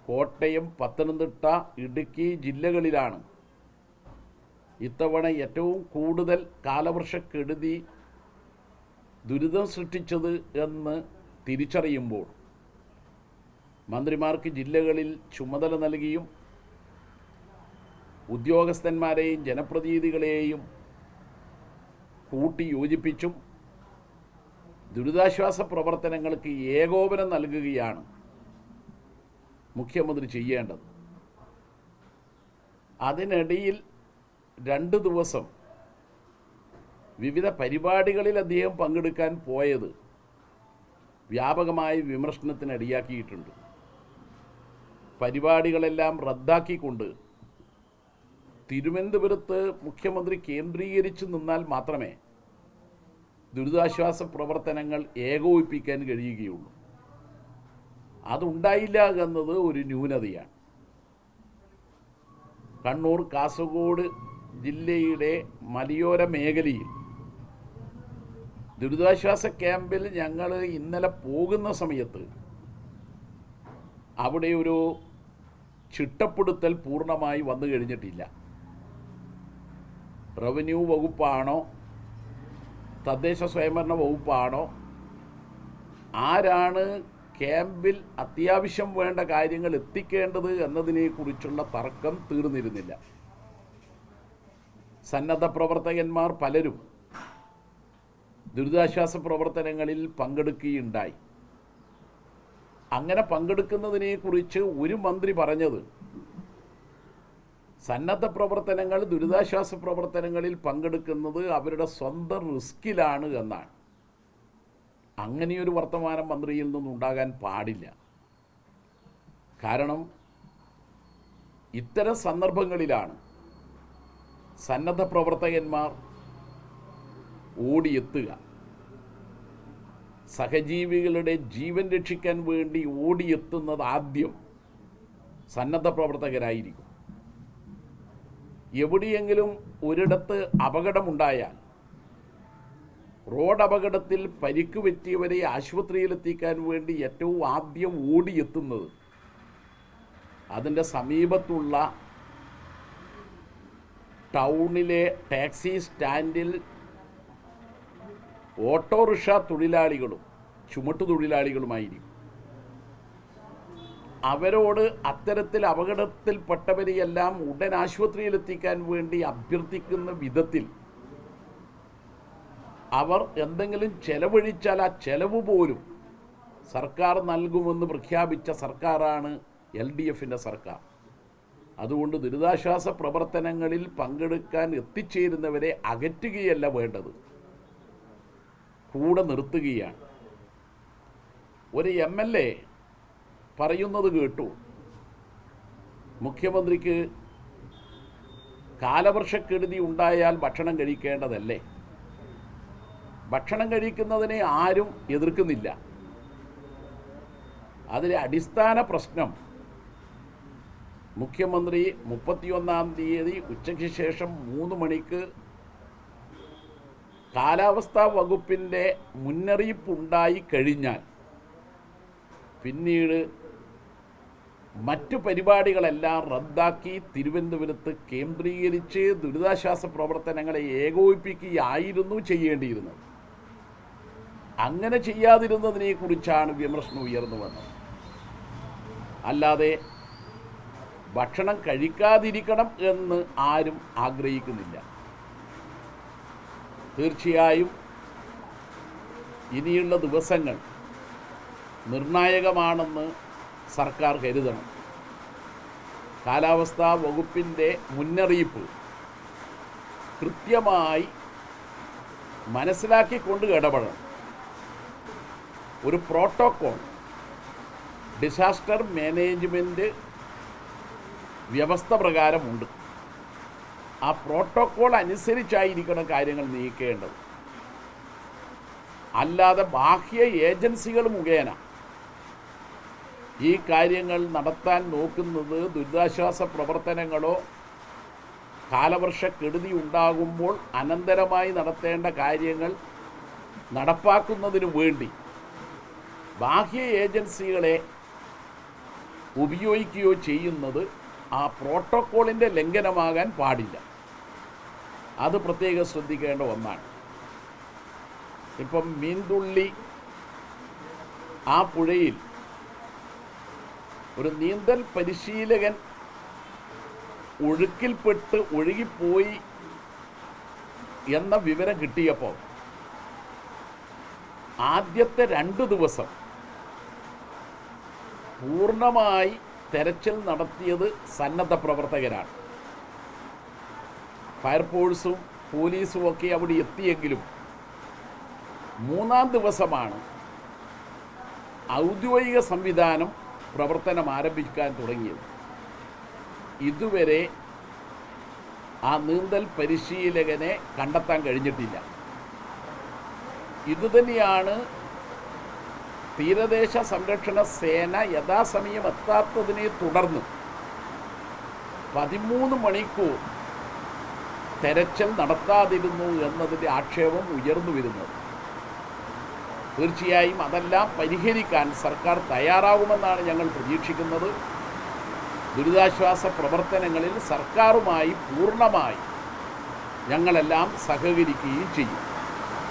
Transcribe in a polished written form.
കോട്ടയം, പത്തനംതിട്ട, ഇടുക്കി ജില്ലകളിലാണ് ഇത്തവണ ഏറ്റവും കൂടുതൽ കാലവർഷക്കെടുതി ദുരിതം സൃഷ്ടിച്ചത് എന്ന് തിരിച്ചറിയുമ്പോൾ മന്ത്രിമാർക്ക് ജില്ലകളിൽ ചുമതല നൽകിയും ഉദ്യോഗസ്ഥന്മാരെയും ജനപ്രതിനിധികളെയും കൂട്ടി യോജിപ്പിച്ചും ദുരിതാശ്വാസ പ്രവർത്തനങ്ങൾക്ക് ഏകോപനം നൽകുകയാണ് മുഖ്യമന്ത്രി ചെയ്യേണ്ടത്. അതിനിടയിൽ 2 ദിവസം വിവിധ പരിപാടികളിൽ അദ്ദേഹം പങ്കെടുക്കാൻ പോയത് വ്യാപകമായ വിമർശനത്തിനിടയാക്കിയിട്ടുണ്ട്. പരിപാടികളെല്ലാം റദ്ദാക്കിക്കൊണ്ട് തിരുവനന്തപുരത്ത് മുഖ്യമന്ത്രി കേന്ദ്രീകരിച്ച് നിന്നാൽ മാത്രമേ ദുരിതാശ്വാസ പ്രവർത്തനങ്ങൾ ഏകോപിപ്പിക്കാൻ കഴിയുകയുള്ളൂ. അതുണ്ടായില്ല എന്നത് ഒരു ന്യൂനതയാണ്. കണ്ണൂർ, കാസർഗോഡ് ജില്ലയുടെ മലയോര മേഖലയിൽ ദുരിതാശ്വാസ ക്യാമ്പിൽ ഞങ്ങൾ ഇന്നലെ പോകുന്ന സമയത്ത് അവിടെ ഒരു ചിട്ടപ്പെടുത്തൽ പൂർണ്ണമായി വന്നു കഴിഞ്ഞിട്ടില്ല. റവന്യൂ വകുപ്പാണോ തദ്ദേശ സ്വയംഭരണ വകുപ്പാണോ ആരാണ് ക്യാമ്പിൽ അത്യാവശ്യം വേണ്ട കാര്യങ്ങൾ എത്തിക്കേണ്ടത് എന്നതിനെക്കുറിച്ചുള്ള തർക്കം തീർന്നിരുന്നില്ല. സന്നദ്ധ പ്രവർത്തകന്മാർ പലരും ദുരിതാശ്വാസ പ്രവർത്തനങ്ങളിൽ പങ്കെടുക്കുകയുണ്ടായി. അങ്ങനെ പങ്കെടുക്കുന്നതിനെക്കുറിച്ച് ഒരു മന്ത്രി പറഞ്ഞത് സന്നദ്ധ പ്രവർത്തനങ്ങൾ ദുരിതാശ്വാസ പ്രവർത്തനങ്ങളിൽ പങ്കെടുക്കുന്നത് അവരുടെ സ്വന്തം റിസ്കിലാണ് എന്നാണ്. അങ്ങനെയൊരു വർത്തമാനം മന്ത്രിയിൽ നിന്നുണ്ടാകാൻ പാടില്ല. കാരണം ഇത്തരം സന്ദർഭങ്ങളിലാണ് സന്നദ്ധ പ്രവർത്തകന്മാർ ഓടിയെത്തുക. സഹജീവികളുടെ ജീവൻ രക്ഷിക്കാൻ വേണ്ടി ഓടിയെത്തുന്നത് ആദ്യം സന്നദ്ധ പ്രവർത്തകരായിരിക്കും. എവിടെയെങ്കിലും ഒരിടത്ത് അപകടമുണ്ടായാൽ, റോഡ് അപകടത്തിൽ പരിക്ക് പറ്റിയവരെ ആശുപത്രിയിലെത്തിക്കാൻ വേണ്ടി ഏറ്റവും ആദ്യം ഓടിയെത്തുന്നത് അതിൻ്റെ സമീപത്തുള്ള ടൗണിലെ ടാക്സി സ്റ്റാൻഡിൽ ഓട്ടോറിക്ഷ തൊഴിലാളികളും ചുമട്ടുതൊഴിലാളികളുമായിരിക്കും. അവരോട് അത്തരത്തിൽ അപകടത്തിൽപ്പെട്ടവരെയെല്ലാം ഉടൻ ആശുപത്രിയിലെത്തിക്കാൻ വേണ്ടി അഭ്യർത്ഥിക്കുന്ന വിധത്തിൽ അവർ എന്തെങ്കിലും ചെലവഴിച്ചാൽ ആ ചെലവ് പോലും സർക്കാർ നൽകുമെന്ന് പ്രഖ്യാപിച്ച സർക്കാരാണ് LDFൻ്റെ സർക്കാർ. അതുകൊണ്ട് ദുരിതാശ്വാസ പ്രവർത്തനങ്ങളിൽ പങ്കെടുക്കാൻ എത്തിച്ചേരുന്നവരെ അകറ്റുകയല്ല വേണ്ടത്, കൂടെ നിർത്തുകയാണ്. ഒരു MLA പറയുന്നത് കേട്ടു, മുഖ്യമന്ത്രിക്ക് കാലവർഷക്കെടുതി ഉണ്ടായാൽ ഭക്ഷണം കഴിക്കേണ്ടതല്ലേ? ഭക്ഷണം കഴിക്കുന്നതിനെ ആരും എതിർക്കുന്നില്ല. അതിലെ അടിസ്ഥാന പ്രശ്നം മുഖ്യമന്ത്രി 31-ാം തീയതി ഉച്ചയ്ക്ക് ശേഷം 3 മണിക്ക് കാലാവസ്ഥാ വകുപ്പിൻ്റെ മുന്നറിയിപ്പുണ്ടായി കഴിഞ്ഞാൽ പിന്നീട് മറ്റു പരിപാടികളെല്ലാം റദ്ദാക്കി തിരുവനന്തപുരത്ത് കേന്ദ്രീകരിച്ച് ദുരിതാശ്വാസ പ്രവർത്തനങ്ങളെ ഏകോപിപ്പിക്കുകയായിരുന്നു ചെയ്യേണ്ടിയിരുന്നത്. അങ്ങനെ ചെയ്യാതിരുന്നതിനെക്കുറിച്ചാണ് വിമർശനം ഉയർന്നു വന്നത്. അല്ലാതെ ഭക്ഷണം കഴിക്കാതിരിക്കണം എന്ന് ആരും ആഗ്രഹിക്കുന്നില്ല. തീർച്ചയായും ഇനിയുള്ള ദിവസങ്ങൾ നിർണായകമാണെന്ന് സർക്കാർ കരുതണം. കാലാവസ്ഥാ വകുപ്പിൻ്റെ മുന്നറിയിപ്പ് കൃത്യമായി മനസ്സിലാക്കിക്കൊണ്ട് ഇടപെടണം. ഒരു പ്രോട്ടോക്കോൾ ഡിസാസ്റ്റർ മാനേജ്മെൻറ്റ് വ്യവസ്ഥ പ്രകാരമുണ്ട്. ആ പ്രോട്ടോക്കോൾ അനുസരിച്ചായിരിക്കണം കാര്യങ്ങൾ നീക്കേണ്ടത്. അല്ലാതെ ബാഹ്യ ഏജൻസികൾ മുഖേന ഈ കാര്യങ്ങൾ നടത്താൻ നോക്കുന്നത് ദുരിതാശ്വാസ പ്രവർത്തനങ്ങളോ കാലവർഷക്കെടുതി ഉണ്ടാകുമ്പോൾ അനന്തരമായി നടത്തേണ്ട കാര്യങ്ങൾ നടപ്പാക്കുന്നതിനു വേണ്ടി ബാഹ്യ ഏജൻസികളെ ഉപയോഗിക്കുകയോ ചെയ്യുന്നത് ആ പ്രോട്ടോക്കോളിൻ്റെ ലംഘനമാകാൻ പാടില്ല. അത് പ്രത്യേകം ശ്രദ്ധിക്കേണ്ട ഒന്നാണ്. ഇപ്പം മീൻതുള്ളി ആ പുഴയിൽ ഒരു നീന്തൽ പരിശീലകൻ ഒഴുക്കിൽപ്പെട്ട് ഒഴുകിപ്പോയി എന്ന വിവരം കിട്ടിയപ്പോൾ ആദ്യത്തെ 2 ദിവസം പൂർണ്ണമായി തെരച്ചിൽ നടത്തിയത് സന്നദ്ധ പ്രവർത്തകരാണ്. ഫയർഫോഴ്സും പോലീസും ഒക്കെ അവിടെ എത്തിയെങ്കിലും 3-ാം ദിവസമാണ് ഔദ്യോഗിക സംവിധാനം പ്രവർത്തനം ആരംഭിക്കാൻ തുടങ്ങിയത്. ഇതുവരെ ആ നീന്തൽ പരിശീലകനെ കണ്ടെത്താൻ കഴിഞ്ഞിട്ടില്ല. ഇതുതന്നെയാണ് തീരദേശ സംരക്ഷണ സേന യഥാസമയം എത്താത്തതിനെ തുടർന്ന് 13 മണിക്കൂർ തെരച്ചിൽ നടത്താതിരുന്നു എന്നതിൻ്റെ ആക്ഷേപം ഉയർന്നു വരുന്നത്. തീർച്ചയായും അതെല്ലാം പരിഹരിക്കാൻ സർക്കാർ തയ്യാറാകുമെന്നാണ് ഞങ്ങൾ പ്രതീക്ഷിക്കുന്നത്. ദുരിതാശ്വാസ പ്രവർത്തനങ്ങളിൽ സർക്കാരുമായി പൂർണ്ണമായി ഞങ്ങളെല്ലാം സഹകരിക്കുകയും ചെയ്യും.